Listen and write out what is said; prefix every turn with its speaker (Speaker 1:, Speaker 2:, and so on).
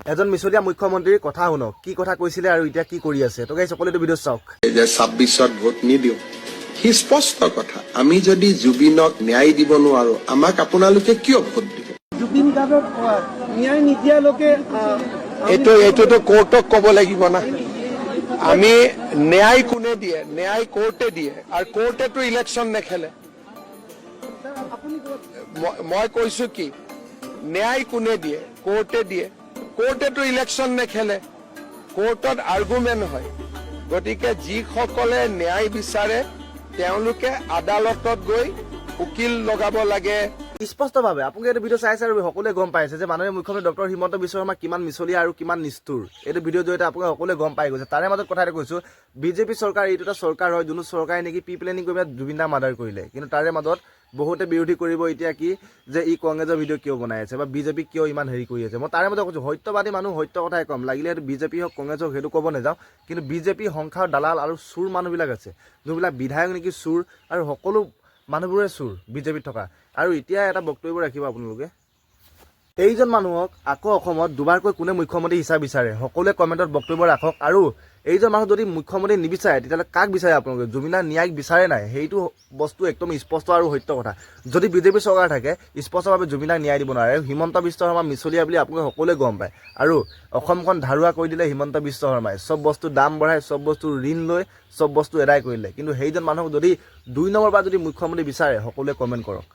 Speaker 1: এজন মিছলীয়া মুখ্যমন্ত্ৰীৰ কথা শুনক, কি কথা কৈছিলে আৰু এতিয়া কি কৰি আছে। তো গাইজ সকলোটো ভিডিঅ' চাওক।
Speaker 2: যে 26ত ভোট নিদিওঁ, সি স্পষ্ট কথা, আমি যদি জুবিনক ন্যায় দিব নোৱাৰো, আমাক আপোনালোকে কিয় ভোট দিব?
Speaker 3: জুবিন গাৰ্গক ন্যায় নিদিয়ালৈকে
Speaker 2: এইটোতো কোৰ্টক ক'ব লাগিব না। আমি ন্যায় কোনে দিয়ে? ন্যায় কোৰ্টে দিয়ে, আৰু কোৰ্টেতো ইলেকশ্যন নেখেলে। মই কৈছো কি, ন্যায় কোনে দিয়ে? কোৰ্টে দিয়ে। কোৰ্টেতো ইলেকশ্যন নেখেলে, কোৰ্টত আৰ্গুমেণ্ট হয়। গতিকে যিসকলে ন্যায় বিচাৰে তেওঁলোকে আদালতত গৈ উকিল লগাব লাগে।
Speaker 1: স্পষ্টভাৱে আপোনালোকে এইটো ভিডিঅ' চাইছে আৰু সকলোৱে গম পাইছে যে মাননীয় মুখ্যমন্ত্ৰী ডক্টৰ হিমন্ত বিশ্ব শৰ্মা কিমান মিছলীয়া আৰু কিমান নিষ্ঠুৰ। এইটো ভিডিঅ'ৰ জৰিয়তে আপোনালোকে সকলোৱে গম পাই গৈছে। তাৰে মাজত কথা এটা কৈছোঁ, বিজেপি চৰকাৰ এইটো এটা চৰকাৰ হয় যোনটো চৰকাৰে নেকি প্ৰি প্লেনিং কৰি পেলাই জুবিন দাক মাৰ্ডাৰ কৰিলে। কিন্তু তাৰে মাজত বহুতে বিৰোধী কৰিব এতিয়া কি যে ই কংগ্ৰেছৰ ভিডিঅ' কিয় বনাই আছে বা বিজেপি কিয় ইমান হেৰি কৰি আছে। মই তাৰে মাজত কৈছোঁ, সত্যবাদী মানুহ সত্য কথাই কম, লাগিলে সেইটো বিজেপি হওক কংগ্ৰেছ হওক সেইটো ক'ব নাযাওঁ। কিন্তু বিজেপি সংসাৰ দালাল আৰু চুৰ মানুহবিলাক আছে, যোনবিলাক বিধায়ক নেকি চুৰ, আৰু সকলো মানুহবোৰে চুৰ বিজেপিত থকা। আৰু এতিয়া এটা বক্তব্য ৰাখিব আপোনালোকে, এইজন মানুহক আকৌ অসমত দুবাৰকৈ কোনে মুখ্যমন্ত্ৰী হিচাপে বিচাৰে, সকলোৱে কমেণ্টত বক্তব্য ৰাখক। আৰু এইজন মানুহ যদি মুখ্যমন্ত্ৰী নিবিচাৰে তেতিয়াহ'লে কাক বিচাৰে আপোনালোকে? জুবিনাৰ ন্যায়ক বিচাৰে নাই? সেইটো বস্তু একদম স্পষ্ট আৰু সত্য কথা। যদি বিজেপি চৰকাৰ থাকে স্পষ্টভাৱে জুবিনাক ন্যায় দিব নোৱাৰে। হিমন্ত বিশ্ব শৰ্মা মিছলীয়া বুলি আপোনালোকে সকলোৱে গম পায়। আৰু অসমখন ধাৰুৱা কৰি দিলে হিমন্ত বিশ্ব শৰ্মাই, চব বস্তু দাম বঢ়াই, চব বস্তু ঋণ লৈ চব বস্তু এদায় কৰিলে। কিন্তু সেইজন মানুহক যদি 2 নম্বৰ পৰা যদি মুখ্যমন্ত্ৰী বিচাৰে সকলোৱে কমেণ্ট কৰক।